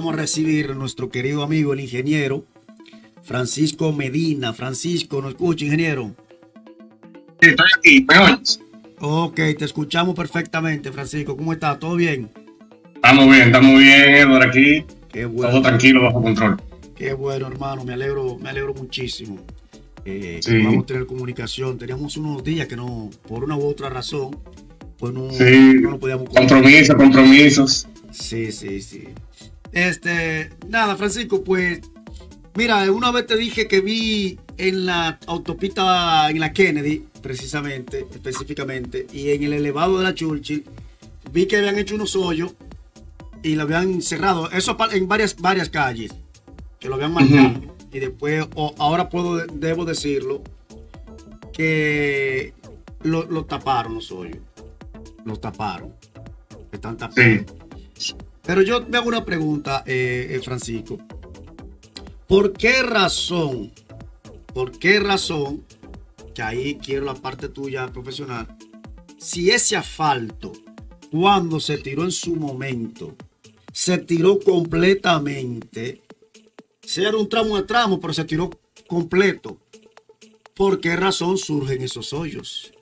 vamos a recibir a nuestro querido amigo, el ingeniero Francisco Medina. Francisco, ¿nos escucha, ingeniero? Sí, estoy aquí, ¿me oyes? Ok, te escuchamos perfectamente, Francisco. ¿Cómo estás? ¿Todo bien? Estamos bien, Edward, aquí. Qué bueno. Todo tranquilo, bajo control. Qué bueno, hermano. Me alegro muchísimo. Sí. Que vamos a tener comunicación. Teníamos unos días que no, por una u otra razón, pues no nos podíamos comunicar. Compromisos. Sí. Nada, Francisco, pues, mira, una vez te dije que vi en la autopista, en la Kennedy, específicamente, y en el elevado de la Churchill, vi que habían hecho unos hoyos y lo habían cerrado, eso en varias calles, que lo habían marcado. Y después, ahora debo decirlo, que lo taparon los hoyos. Los taparon. Están tapados. Sí. Pero yo me hago una pregunta, Francisco. ¿Por qué razón, que ahí quiero la parte tuya profesional, si ese asfalto, cuando se tiró en su momento, se tiró completamente, sea era un tramo a tramo, pero se tiró completo, ¿por qué razón surgen esos hoyos?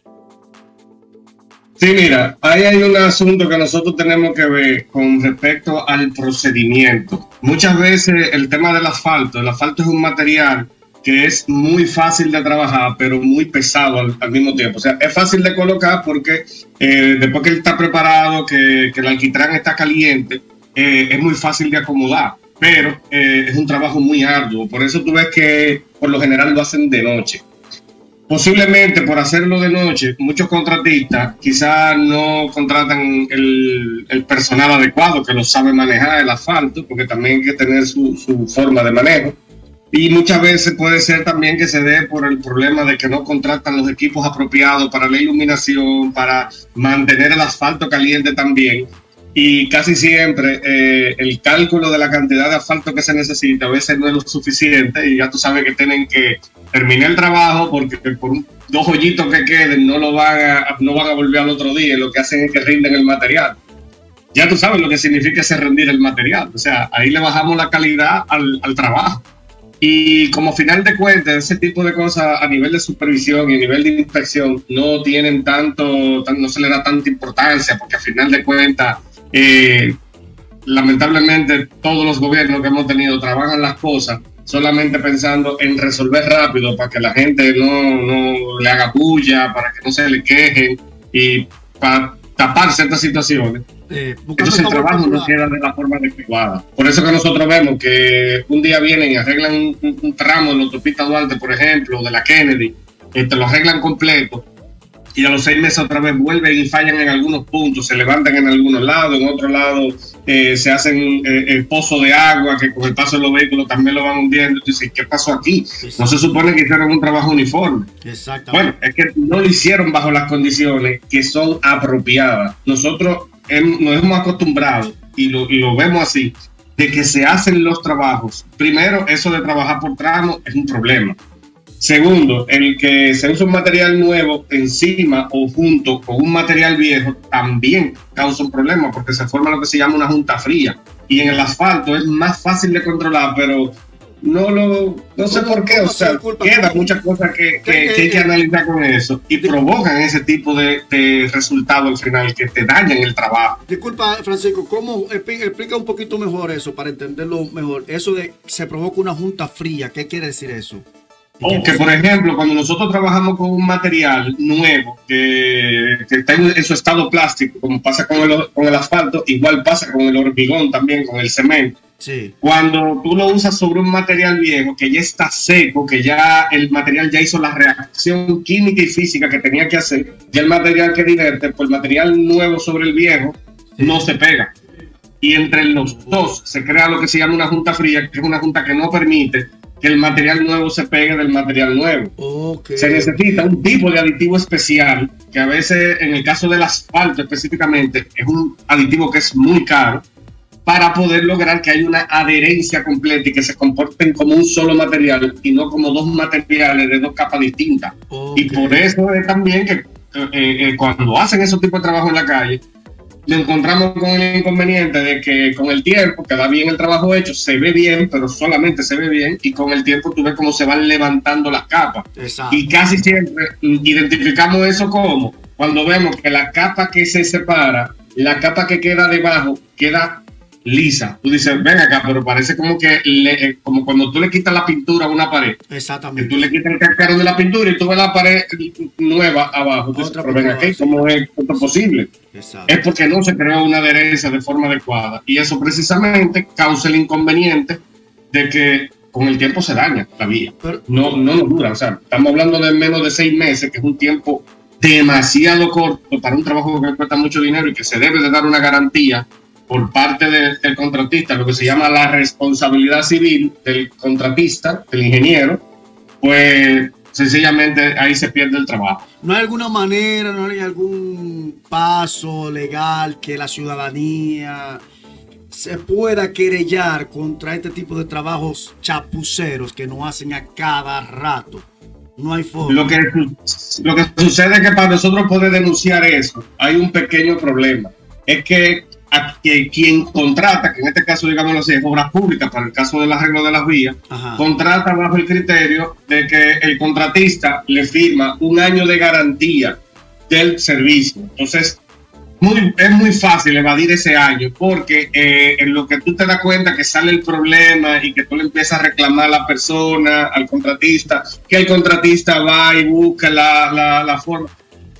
Sí, mira, ahí hay un asunto que nosotros tenemos que ver con respecto al procedimiento. Muchas veces el tema del asfalto, el asfalto es un material que es muy fácil de trabajar, pero muy pesado al mismo tiempo. O sea, es fácil de colocar porque después que él está preparado, que el alquitrán está caliente, es muy fácil de acomodar, pero es un trabajo muy arduo. Por eso tú ves que por lo general lo hacen de noche. Posiblemente por hacerlo de noche, muchos contratistas quizás no contratan el personal adecuado que lo sabe manejar el asfalto, porque también hay que tener su forma de manejo. Y muchas veces puede ser también que se dé por el problema de que no contratan los equipos apropiados para la iluminación, para mantener el asfalto caliente también. Y casi siempre el cálculo de la cantidad de asfalto que se necesita a veces no es lo suficiente, y ya tú sabes que tienen que terminar el trabajo porque por dos hoyitos que queden no van a volver al otro día, y lo que hacen es que rinden el material. Ya tú sabes lo que significa ese rendir el material, o sea, ahí le bajamos la calidad al trabajo. Y como final de cuentas, ese tipo de cosas a nivel de supervisión y a nivel de inspección no tienen no se le da tanta importancia, porque a final de cuentas, lamentablemente todos los gobiernos que hemos tenido trabajan las cosas solamente pensando en resolver rápido para que la gente no le haga bulla, para que no se le quejen y para tapar ciertas situaciones. Entonces el trabajo no queda de la forma adecuada. Por eso que nosotros vemos que un día vienen y arreglan un tramo de la autopista Duarte, por ejemplo, de la Kennedy, te lo arreglan completo, y a los 6 meses otra vez vuelven y fallan en algunos puntos, se levantan en algunos lados, en otro lado se hacen el pozo de agua que con el paso de los vehículos también lo van hundiendo. Entonces, ¿qué pasó aquí? No se supone que hicieron un trabajo uniforme. Exactamente. Bueno, es que no lo hicieron bajo las condiciones que son apropiadas. Nosotros nos hemos acostumbrado, y lo vemos así, de que se hacen los trabajos. Primero, eso de trabajar por tramo es un problema. Segundo, el que se usa un material nuevo encima o junto con un material viejo también causa un problema, porque se forma lo que se llama una junta fría. Y en el asfalto es más fácil de controlar, pero no sé por qué. O sea, quedan muchas cosas que hay que analizar con eso, y provocan ese tipo de resultado al final que te dañan el trabajo. Disculpa, Francisco, ¿cómo explica un poquito mejor eso para entenderlo mejor? Eso de se provoca una junta fría, ¿qué quiere decir eso? O que, por ejemplo, cuando nosotros trabajamos con un material nuevo que está en su estado plástico, como pasa con el asfalto, igual pasa con el hormigón también, con el cemento. Sí. Cuando tú lo usas sobre un material viejo que ya está seco, que ya el material ya hizo la reacción química y física que tenía que hacer, ya el material que diverte, pues el material nuevo sobre el viejo no se pega. Y entre los dos se crea lo que se llama una junta fría, que es una junta que no permite que el material nuevo se pegue del material nuevo. Se necesita un tipo de aditivo especial, que a veces, en el caso del asfalto específicamente, es un aditivo que es muy caro, para poder lograr que haya una adherencia completa y que se comporten como un solo material y no como dos materiales de dos capas distintas. Y por eso es también que cuando hacen esos tipos de trabajo en la calle, nos encontramos con el inconveniente de que con el tiempo queda bien el trabajo hecho, se ve bien, pero solamente se ve bien, y con el tiempo tú ves cómo se van levantando las capas. Exacto. Y casi siempre identificamos eso como cuando vemos que la capa que se separa, la capa que queda debajo, queda lisa. Tú dices, ven acá, pero parece como que como cuando tú le quitas la pintura a una pared. Exactamente. Que tú le quitas el cascarón de la pintura y tú ves la pared nueva abajo. Tú dices, pero ven acá, ¿cómo es esto posible? Exacto. Es porque no se creó una adherencia de forma adecuada. Y eso precisamente causa el inconveniente de que con el tiempo se daña la vía. Pero, no dura. O sea, estamos hablando de menos de 6 meses, que es un tiempo demasiado corto para un trabajo que cuesta mucho dinero y que se debe de dar una garantía por parte del contratista, lo que se llama la responsabilidad civil del contratista, del ingeniero, pues sencillamente ahí se pierde el trabajo. ¿No hay alguna manera, no hay algún paso legal que la ciudadanía se pueda querellar contra este tipo de trabajos chapuceros que no hacen a cada rato? No hay forma. Lo que sucede es que para nosotros poder denunciar eso, hay un pequeño problema. Es que quien contrata, que en este caso, digámoslo así, es obras públicas, para el caso del arreglo de las vías, contrata bajo el criterio de que el contratista le firma un año de garantía del servicio. Entonces, es muy fácil evadir ese año, porque en lo que tú te das cuenta que sale el problema y que tú le empiezas a reclamar a la persona, al contratista, que el contratista va y busca la forma,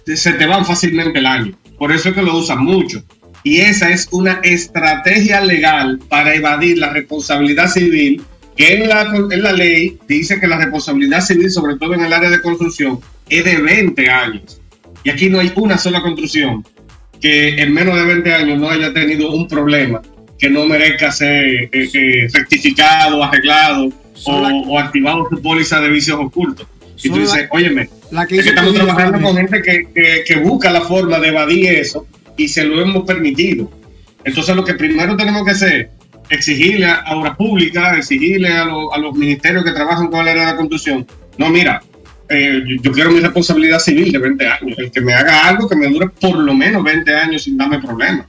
se te van fácilmente el año. Por eso es que lo usan mucho. Y esa es una estrategia legal para evadir la responsabilidad civil, que en la ley dice que la responsabilidad civil, sobre todo en el área de construcción, es de 20 años. Y aquí no hay una sola construcción que en menos de 20 años no haya tenido un problema que no merezca ser rectificado, arreglado o activado su póliza de vicios ocultos. Y tú dices, óyeme, es que estamos trabajando con gente que busca la forma de evadir eso, y se lo hemos permitido. Entonces lo que primero tenemos que hacer es exigirle a obras públicas, exigirle a los ministerios que trabajan con el área de la construcción. No, mira, yo quiero mi responsabilidad civil de 20 años. El que me haga algo que me dure por lo menos 20 años sin darme problemas.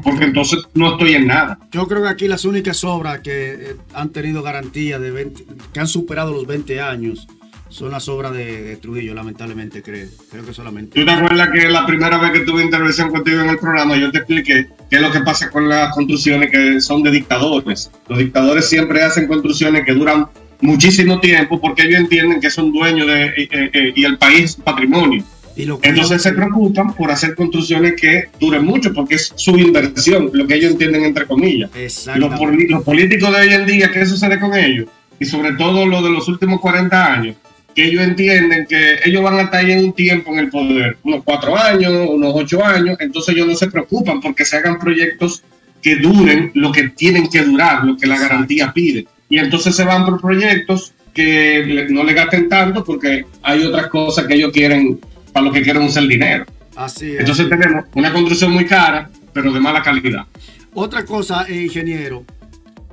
Porque entonces no estoy en nada. Yo creo que aquí las únicas obras que han tenido garantía de 20, que han superado los 20 años, son las obras de Trujillo, lamentablemente, creo que solamente. ¿Tú te acuerdas que la primera vez que tuve intervención contigo en el programa, yo te expliqué qué es lo que pasa con las construcciones que son de dictadores? Los dictadores siempre hacen construcciones que duran muchísimo tiempo porque ellos entienden que son dueños y el país es su patrimonio. Entonces se preocupan por hacer construcciones que duren mucho porque es su inversión, lo que ellos entienden entre comillas. Los políticos de hoy en día, ¿qué sucede con ellos? Y sobre todo los de los últimos 40 años, que ellos entienden que ellos van a estar ahí en un tiempo en el poder, unos 4 años, unos 8 años, entonces ellos no se preocupan porque se hagan proyectos que duren lo que tienen que durar, lo que la garantía pide. Y entonces se van por proyectos que no le gasten tanto porque hay otras cosas que ellos quieren, para lo que quieren usar el dinero. Así es. Entonces tenemos una construcción muy cara, pero de mala calidad. Otra cosa, ingeniero,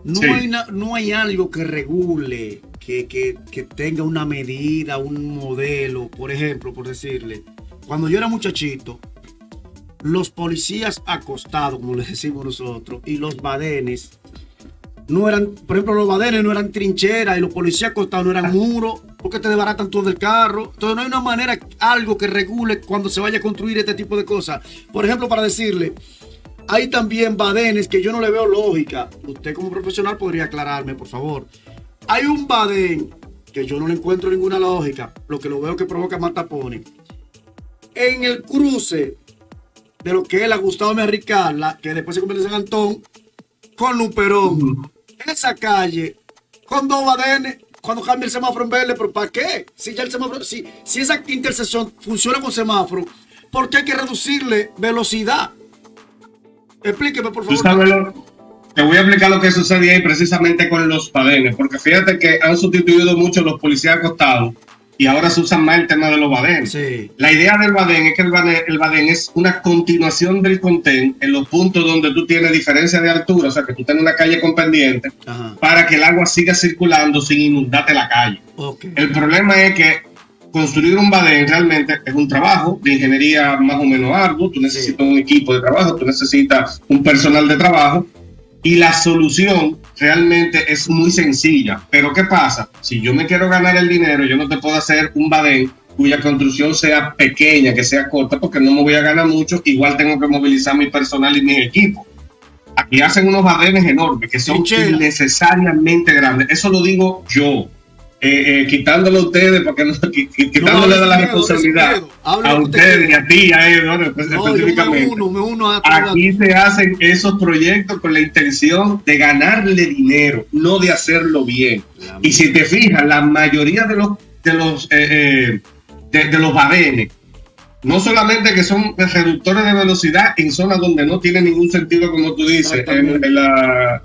no hay algo que regule, que tenga una medida, un modelo. Por ejemplo, por decirle, cuando yo era muchachito, los policías acostados, como les decimos nosotros, y los badenes, no eran, por ejemplo, los badenes no eran trincheras y los policías acostados no eran muros, porque te desbaratan todo el carro. Entonces no hay una manera, algo que regule cuando se vaya a construir este tipo de cosas. Por ejemplo, para decirle, hay también badenes que yo no le veo lógica. Usted como profesional podría aclararme, por favor. Hay un badén que yo no le encuentro ninguna lógica, lo que lo veo que provoca más tapones. En el cruce de lo que es la Gustavo Merricarla, que después se convierte en San Antón, con Luperón, esa calle, con 2 badenes, cuando cambia el semáforo en verde, ¿pero para qué? Si ya el semáforo, si esa intersección funciona con semáforo, ¿por qué hay que reducirle velocidad? Explíqueme, por favor. Te voy a explicar lo que sucede ahí precisamente con los badenes, porque fíjate que han sustituido mucho los policías acostados y ahora se usa más el tema de los badenes. Sí. La idea del badén es que el badén es una continuación del contén en los puntos donde tú tienes diferencia de altura, o sea que tú tienes una calle con pendiente, para que el agua siga circulando sin inundarte la calle. Okay. El problema es que construir un badén realmente es un trabajo de ingeniería más o menos arduo. Tú necesitas un equipo de trabajo, tú necesitas un personal de trabajo, y la solución realmente es muy sencilla. Pero ¿qué pasa? Si yo me quiero ganar el dinero, yo no te puedo hacer un badén cuya construcción sea pequeña, que sea corta, porque no me voy a ganar mucho. Igual tengo que movilizar mi personal y mi equipo. Aquí hacen unos badenes enormes que son innecesariamente grandes. Eso lo digo yo, quitándole a ustedes, porque no, quitándole la responsabilidad a ustedes y a ti, a él, específicamente. Aquí se hacen esos proyectos con la intención de ganarle dinero, no de hacerlo bien. Y si te fijas, la mayoría de los badenes, no solamente que son reductores de velocidad en zonas donde no tiene ningún sentido, como tú dices, en la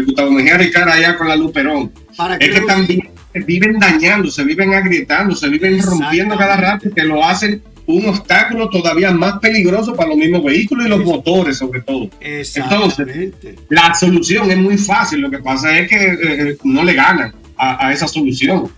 Gustavo Mejía Ricard allá con la Luperón, es que también viven dañándose, viven agrietando, viven rompiendo cada rato, que lo hacen un obstáculo todavía más peligroso para los mismos vehículos y los motores, sobre todo. Entonces, la solución es muy fácil. Lo que pasa es que no le ganan a esa solución.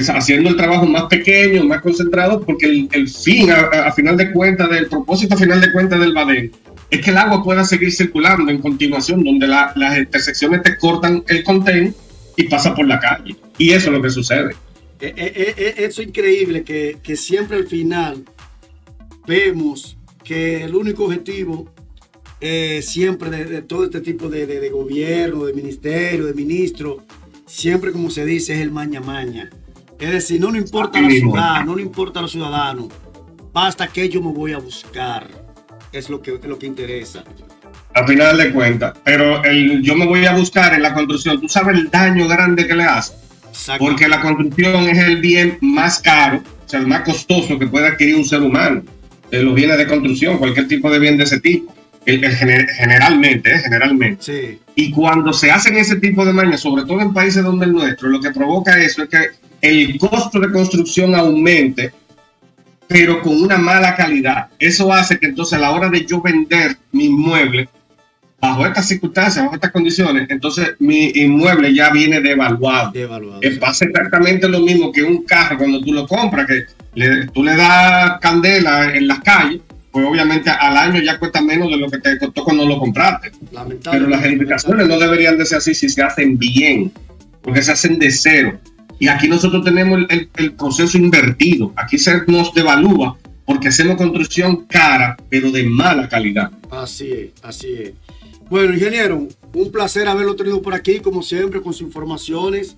Haciendo el trabajo más pequeño, más concentrado, porque el fin, a final de cuentas, del propósito a final de cuentas del badén, es que el agua pueda seguir circulando en continuación, donde las intersecciones te cortan el contén y pasa por la calle. Y eso es lo que sucede. Eso es increíble, que siempre al final vemos que el único objetivo siempre de todo este tipo de gobierno, de ministerio, de ministro, siempre, como se dice, es el maña-maña. Es decir, no nos importa la ciudad, no nos importa a los ciudadanos. Basta que yo me voy a buscar. Es lo que interesa. A final de cuentas. Pero yo me voy a buscar en la construcción. ¿Tú sabes el daño grande que le hace? Porque la construcción es el bien más caro, o sea, el más costoso que puede adquirir un ser humano. Los bienes de construcción, cualquier tipo de bien de ese tipo. Generalmente. Sí. Y cuando se hacen ese tipo de mañas, sobre todo en países donde el nuestro, lo que provoca eso es que el costo de construcción aumente, pero con una mala calidad. Eso hace que entonces a la hora de yo vender mi inmueble, bajo estas circunstancias, bajo estas condiciones, entonces mi inmueble ya viene devaluado. Pasa exactamente lo mismo que un carro cuando tú lo compras, que tú le das candela en las calles, pues obviamente al año ya cuesta menos de lo que te costó cuando lo compraste. Pero las edificaciones no deberían de ser así si se hacen bien, porque se hacen de cero. Y aquí nosotros tenemos el proceso invertido. Aquí se nos devalúa porque hacemos construcción cara, pero de mala calidad. Así es. Bueno, ingeniero, un placer haberlo tenido por aquí, como siempre, con sus informaciones.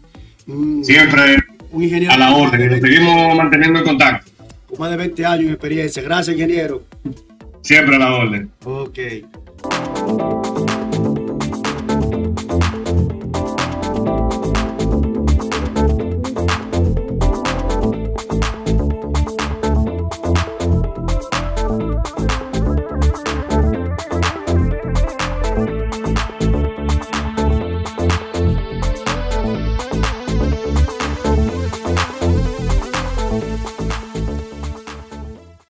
Siempre un ingeniero a la orden, y nos seguimos manteniendo en contacto. Con más de 20 años de experiencia. Gracias, ingeniero. Siempre a la orden. Ok.